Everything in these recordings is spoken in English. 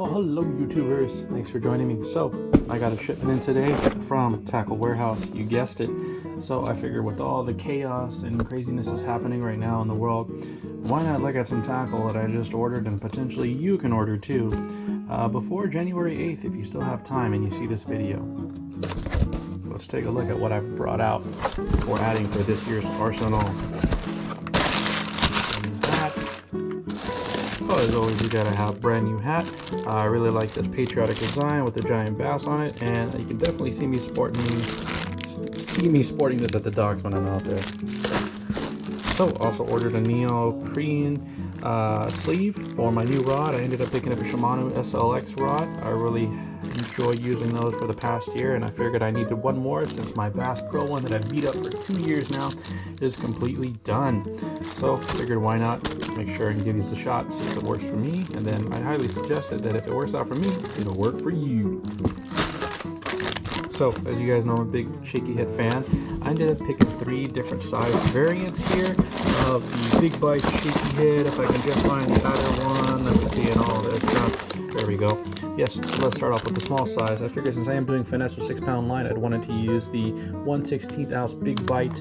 Well, hello YouTubers, thanks for joining me. So, I got a shipment in today from Tackle Warehouse, you guessed it. So I figured with all the chaos and craziness that's happening right now in the world, why not look at some tackle that I just ordered and potentially you can order too, before January 8th if you still have time and you see this video. Let's take a look at what I've brought out for adding for this year's arsenal. As always, you gotta have a brand new hat. I really like this patriotic design with the giant bass on it, and you can definitely see me sporting this at the docks when I'm out there. So, also ordered a neoprene sleeve for my new rod. I ended up picking up a Shimano SLX rod. I really enjoy using those for the past year, and I figured I needed one more since my Bass Pro one that I've beat up for 2 years now is completely done. So figured why not make sure and give these a shot, see if it works for me, and then I highly suggested that if it works out for me, it'll work for you. So as you guys know, I'm a big shaky head fan. I ended up picking 3 different size variants here of the big bite shaky head. If I can just find the other one, let me see and all this stuff. There we go. Yes, so let's start off with the small size. I figured since I am doing finesse with 6-pound line, I'd wanted to use the 1/16 ounce big bite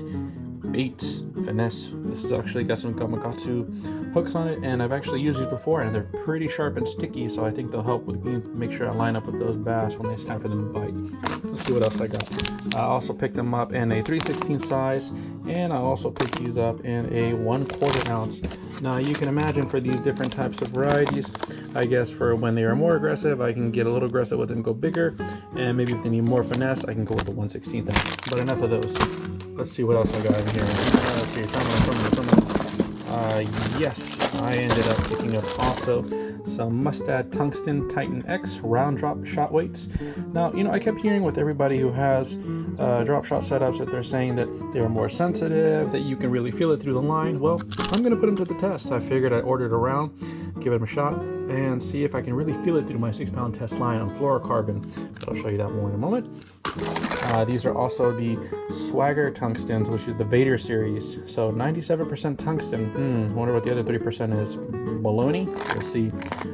baits finesse. This has actually got some Gamakatsu hooks on it, and I've actually used these before, and they're pretty sharp and sticky, so I think they'll help with me make sure I line up with those bass when it's time for them to bite. Let's see what else I got. I also picked them up in a 3/16 size, and I also picked these up in a 1/4 ounce. Now you can imagine for these different types of varieties, I guess for when they are more aggressive, I can get a little aggressive with them and go bigger, and maybe if they need more finesse, I can go with the 1/16 ounce. But enough of those. Let's see what else I got in here. Let's see, yes, I ended up picking up also some Mustad Tungsten TitanX round drop shot weights. Now, you know, I kept hearing with everybody who has drop shot setups that they're saying that they're more sensitive, that you can really feel it through the line. Well, I'm going to put them to the test. I figured I'd order it around, give it a shot, and see if I can really feel it through my 6-pound test line on fluorocarbon. But I'll show you that more in a moment. These are also the Swagger tungstens, which is the Vader series. So 97% tungsten. I wonder what the other 3% is. Baloney? We'll see.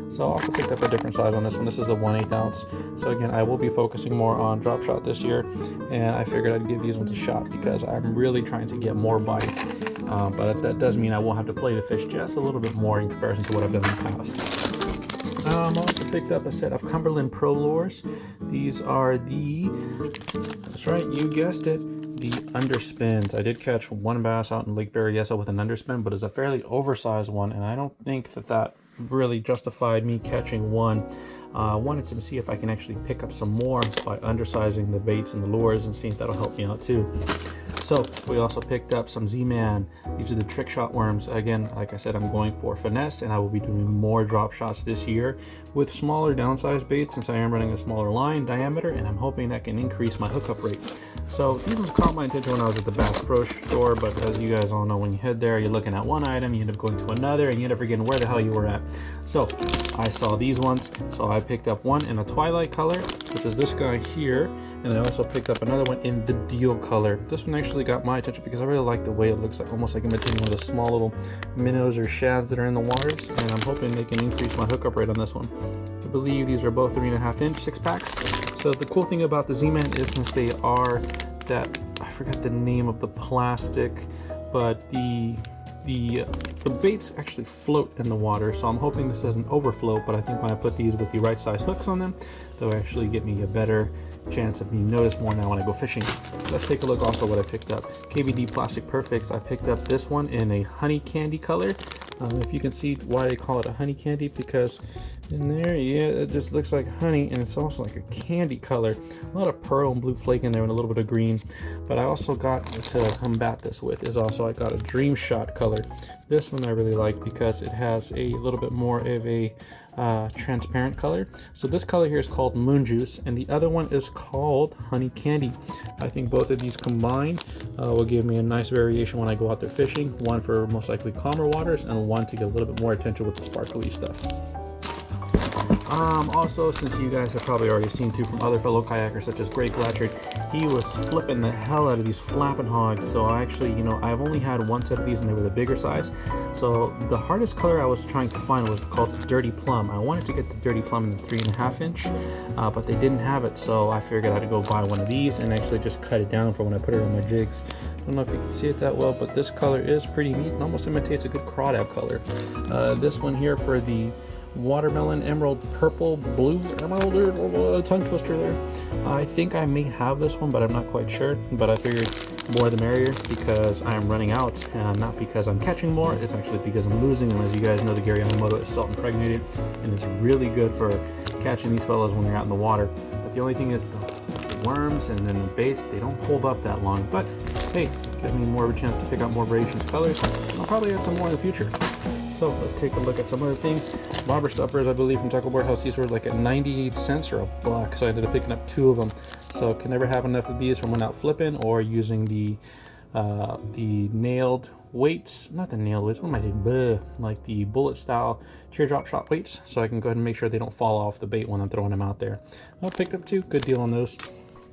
So I also picked up a different size on this one. This is a 1/8 ounce. So again, I will be focusing more on drop shot this year, and I figured I'd give these ones a shot because I'm really trying to get more bites. But that does mean I will have to play the fish just a little bit more in comparison to what I've done in the past. I also picked up a set of Cumberland Pro Lures. These are that's right, you guessed it, the underspins. I did catch one bass out in Lake Berryessa with an underspin, but it's a fairly oversized one, and I don't think that really justified me catching one. I wanted to see if I can actually pick up some more by undersizing the baits and the lures and see if that'll help me out too. So we also picked up some Z-Man. These are the trick shot worms. Again, like I said, I'm going for finesse, and I will be doing more drop shots this year with smaller downsized baits since I am running a smaller line diameter, and I'm hoping that can increase my hookup rate. So these ones caught my attention when I was at the Bass Pro store, but as you guys all know, when you head there, you're looking at one item, you end up going to another, and you end up forgetting where the hell you were at. So I saw these ones, so I picked up one in a Twilight color, which is this guy here, and I also picked up another one in the Deal color. This one actually got my attention because I really like the way it looks like, almost like imitating one of the small little minnows or shads that are in the waters, and I'm hoping they can increase my hookup rate on this one. I believe these are both 3.5 inch 6-packs. So the cool thing about the Z-Man is since they are that, I forgot the name of the plastic, but the baits actually float in the water, so I'm hoping this doesn't overflow, but I think when I put these with the right size hooks on them, they'll actually give me a better chance of being noticed more now when I go fishing. Let's take a look also what I picked up. KVD Plastic Perfects. I picked up this one in a honey candy color. If you can see why they call it a honey candy, because in there, yeah, it just looks like honey, and it's also like a candy color. A lot of pearl and blue flake in there and a little bit of green. But I also got to combat this with is also I got a Dream Shot color. This one I really like because it has a little bit more of a transparent color. So this color here is called Moon Juice, and the other one is called Honey Candy. I think both of these combined will give me a nice variation when I go out there fishing. One for most likely calmer waters, and one to get a little bit more attention with the sparkly stuff. Also, since you guys have probably already seen too from other fellow kayakers such as Greg Blatchard, he was flipping the hell out of these flapping hogs. So I actually, I've only had one set of these and they were the bigger size. So the hardest color I was trying to find was called the Dirty Plum. I wanted to get the Dirty Plum in the 3.5 inch, but they didn't have it. So I figured I had to go buy one of these and actually just cut it down for when I put it on my jigs. I don't know if you can see it that well, but this color is pretty neat and almost imitates a good crawdad color. This one here for the watermelon, emerald, purple, blue, emerald, tongue twister there. I think I may have this one, but I'm not quite sure. But I figured more the merrier because I'm running out, and not because I'm catching more. It's actually because I'm losing. And as you guys know, the Gary Yamamoto is salt impregnated and it's really good for catching these fellas when they're out in the water. But the only thing is the worms and then the baits, they don't hold up that long. But hey, gives me more of a chance to pick out more variations colors. I'll probably add some more in the future. So let's take a look at some other things. Bobber stoppers, I believe from Tackle Board House, these were like at 98 cents or $1. So I ended up picking up 2 of them. So can never have enough of these from when out flipping or using the nailed weights, not the nailed weights, what am I doing? Bleh. Like the bullet style teardrop shot weights. So I can go ahead and make sure they don't fall off the bait when I'm throwing them out there. I picked up 2, good deal on those.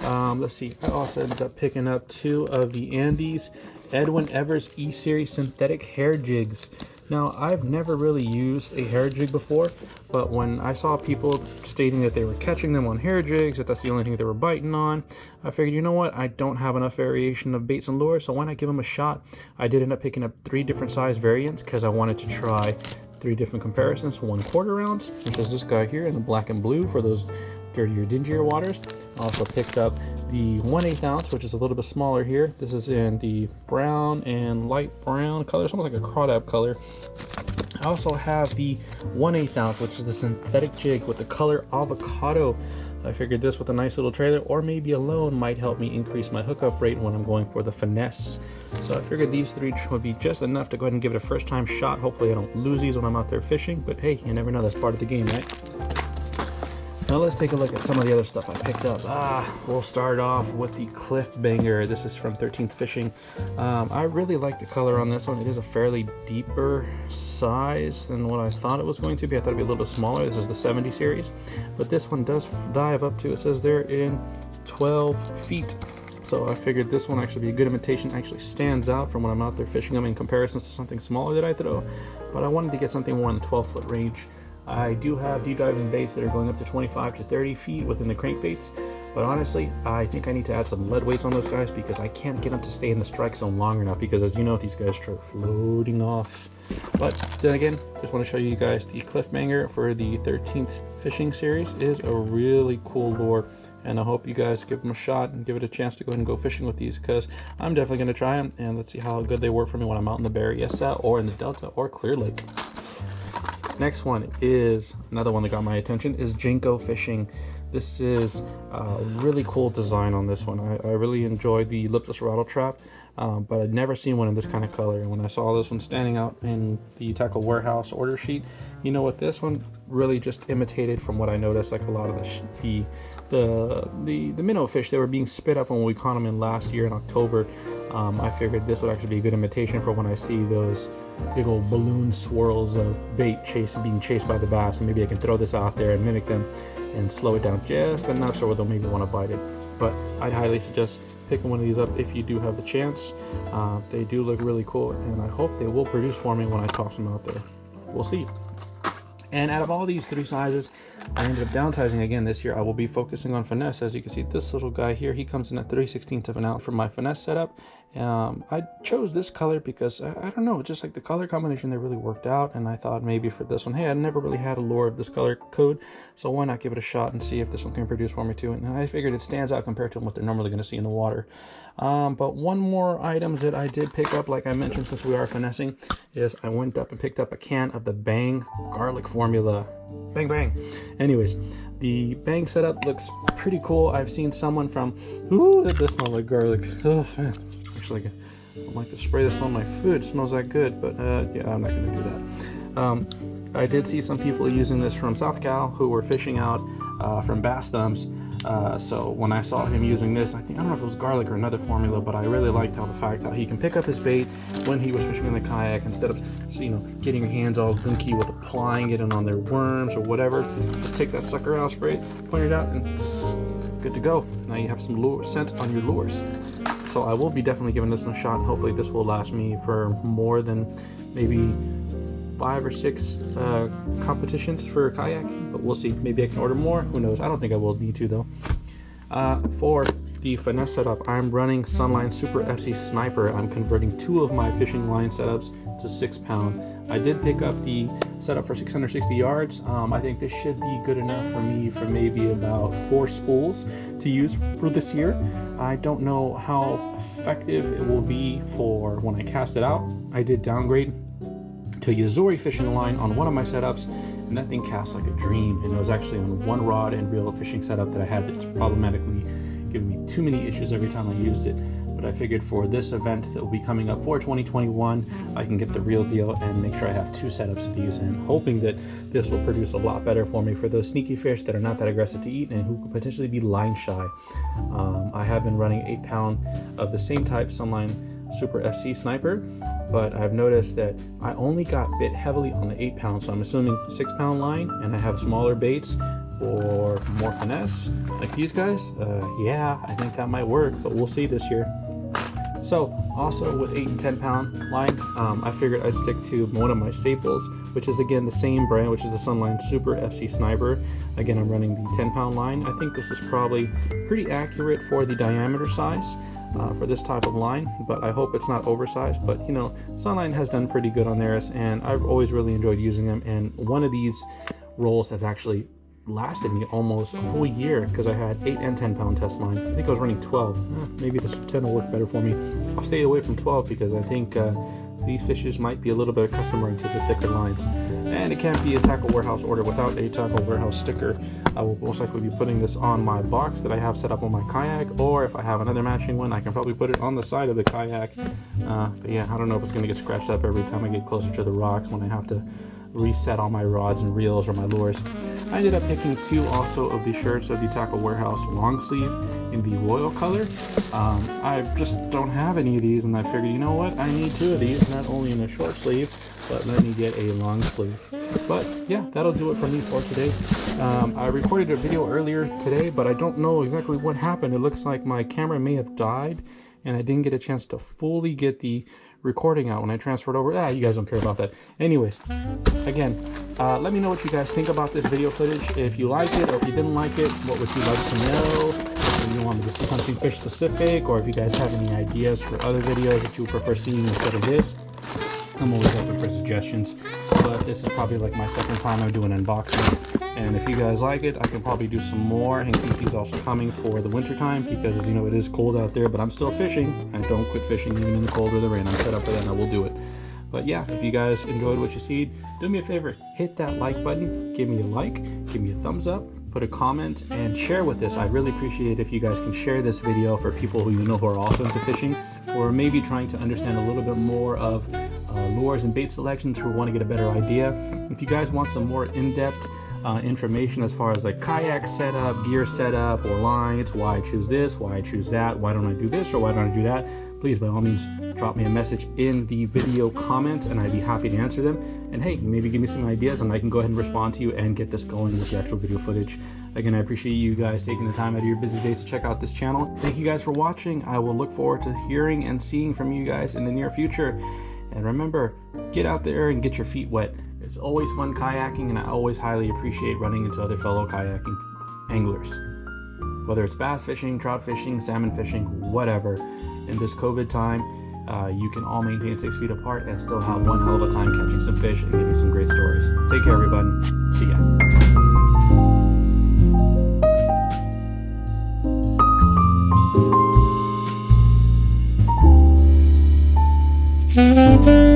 Let's see, I also ended up picking up 2 of the Andes Edwin Evers E-Series synthetic hair jigs. Now, I've never really used a hair jig before, but when I saw people stating that they were catching them on hair jigs, that that's the only thing they were biting on, I figured, you know what, I don't have enough variation of baits and lures, so why not give them a shot? I did end up picking up 3 different size variants because I wanted to try 3 different comparisons, 1/4 ounce, which is this guy here in the black and blue for those dirtier, dingier waters. I also picked up the 1/8 ounce, which is a little bit smaller here. This is in the brown and light brown color. It's almost like a crawdad color. I also have the 1/8 ounce, which is the synthetic jig with the color avocado. I figured this with a nice little trailer or maybe alone might help me increase my hookup rate when I'm going for the finesse. So I figured these 3 would be just enough to go ahead and give it a first time shot. Hopefully I don't lose these when I'm out there fishing, but hey, you never know, that's part of the game, right? Now let's take a look at some of the other stuff I picked up. We'll start off with the Cliff Banger. This is from 13th Fishing. I really like the color on this one. It is a fairly deeper size than what I thought it was going to be. I thought it'd be a little bit smaller. This is the 70 series, but this one does dive up to, it says there, in 12 feet. So I figured this one actually be a good imitation. Actually stands out from when I'm out there fishing them in comparisons to something smaller that I throw, but I wanted to get something more in the 12-foot range. I do have deep diving baits that are going up to 25 to 30 feet within the crankbaits, but honestly, I think I need to add some lead weights on those guys because I can't get them to stay in the strike zone long enough because, as you know, these guys start floating off. But then again, just want to show you guys the Cliff Banger for the 13th Fishing series is a really cool lure, and I hope you guys give them a shot and give it a chance to go ahead and go fishing with these because I'm definitely going to try them, and let's see how good they work for me when I'm out in the Berryessa or in the Delta or Clear Lake. Next one is another one that got my attention is Jenko Fishing. This is a really cool design on this one. I really enjoyed the lipless rattle trap, but I'd never seen one in this kind of color. And when I saw this one standing out in the Tackle Warehouse order sheet, you know what, this one really just imitated from what I noticed, like a lot of the minnow fish that were being spit up when we caught them in last year in October. I figured this would actually be a good imitation for when I see those big old balloon swirls of bait being chased by the bass, and maybe I can throw this out there and mimic them and slow it down just enough so they'll maybe want to bite it. But I'd highly suggest picking one of these up if you do have the chance. They do look really cool, and I hope they will produce for me when I toss them out there. We'll see. And out of all these 3 sizes, I ended up downsizing again this year. I will be focusing on finesse. As you can see, this little guy here, he comes in at 3/16 of an ounce for my finesse setup. I chose this color because, I don't know, just like the color combination there really worked out, and I thought maybe for this one, hey, I never really had a lure of this color code, so why not give it a shot and see if this one can produce for me too. And I figured it stands out compared to what they're normally going to see in the water. But one more item that I did pick up, like I mentioned, since we are finessing, is I went up and picked up a can of the Bang garlic formula. Bang, bang. Anyways, the Bang setup looks pretty cool. I've seen someone from, ooh, that does smell like garlic. Oh, man. Actually, I'd like to spray this on my food. It smells that good, but yeah, I'm not going to do that. I did see some people using this from South Cal who were fishing out from bass thumbs. So when I saw him using this, I don't know if it was garlic or another formula, but I really liked how he can pick up his bait when he was fishing in the kayak instead of, you know, getting your hands all gunky with applying it on their worms or whatever. Just take that sucker out, spray it, point it out, and good to go. Now you have some lure scent on your lures. So I will be definitely giving this one a shot, and hopefully this will last me for more than maybe 5 or 6 competitions for kayaking, but we'll see. Maybe I can order more, who knows. I don't think I will need to though. For the finesse setup, I'm running Sunline Super FC Sniper. I'm converting 2 of my fishing line setups to 6-pound. I did pick up the setup for 660 yards. I think this should be good enough for me for maybe about 4 spools to use for this year. I don't know how effective it will be for when I cast it out. I did downgrade to Yazuri fishing line on one of my setups, and that thing casts like a dream, and it was actually on one rod and reel fishing setup that I had that's problematically giving me too many issues every time I used it. But I figured for this event that will be coming up for 2021, I can get the real deal and make sure I have 2 setups of these, and hoping that this will produce a lot better for me for those sneaky fish that are not that aggressive to eat and who could potentially be line shy. I have been running 8-pound of the same type, Sunline Super FC Sniper, but I've noticed that I only got bit heavily on the 8-pound, so I'm assuming 6-pound line, and I have smaller baits for more finesse like these guys. Yeah, I think that might work, but we'll see this year. So also with 8 and 10-pound line, I figured I'd stick to one of my staples, which is again the same brand, which is the Sunline Super FC Sniper. Again, I'm running the 10-pound line. I think this is probably pretty accurate for the diameter size for this type of line, but I hope it's not oversized. But you know, Sunline has done pretty good on theirs, and I've always really enjoyed using them. And one of these rolls has actually lasted me almost a full year, because I had 8 and 10-pound test line. I think I was running 12. Maybe this 10 will work better for me. I'll stay away from 12 because I think these fishes might be a little bit accustomed to the thicker lines. And it can't be a tackle warehouse order without a tackle warehouse sticker. I will most likely be putting this on my box that I have set up on my kayak, or if I have another matching one, I can probably put it on the side of the kayak. But yeah, I don't know if it's going to get scratched up every time I get closer to the rocks when I have to reset all my rods and reels or my lures. I ended up picking 2 also of the shirts of the Tackle Warehouse long sleeve in the royal color. I just don't have any of these, and I figured, you know what, I need 2 of these, not only in a short sleeve, but let me get a long sleeve. But yeah, that'll do it for me for today. I recorded a video earlier today, but I don't know exactly what happened. It looks like my camera may have died, and I didn't get a chance to fully get the recording out when I transferred over. You guys don't care about that. Anyways, again, let me know what you guys think about this video footage. If you liked it, or if you didn't like it, what would you like to know? If you want me to see something fish specific, or if you guys have any ideas for other videos that you prefer seeing instead of this. I'm always open for suggestions, but this is probably like my second time I'm doing unboxing, and if you guys like it, I can probably do some more and keep these also coming for the winter time, because as you know, it is cold out there, but I'm still fishing. I don't quit fishing even in the cold or the rain. I'm set up for that and I will do it. But yeah, if you guys enjoyed what you see, do me a favor, hit that like button, give me a like, give me a thumbs up, put a comment, and share with this. I really appreciate it if you guys can share this video for people who you know who are also into fishing, or maybe trying to understand a little bit more of lures and bait selections, who want to get a better idea. If you guys want some more in-depth information as far as like kayak setup, gear setup, or lines, why I choose this, why I choose that, why don't I do this, or why don't I do that, please by all means drop me a message in the video comments, and I'd be happy to answer them. And hey, maybe give me some ideas and I can go ahead and respond to you and get this going with the actual video footage. Again, I appreciate you guys taking the time out of your busy days to check out this channel. Thank you guys for watching. I will look forward to hearing and seeing from you guys in the near future. And remember, get out there and get your feet wet. It's always fun kayaking, and I always highly appreciate running into other fellow kayaking anglers. Whether it's bass fishing, trout fishing, salmon fishing, whatever. In this COVID time, you can all maintain 6 feet apart and still have one hell of a time catching some fish and getting some great stories. Take care, everybody. See ya.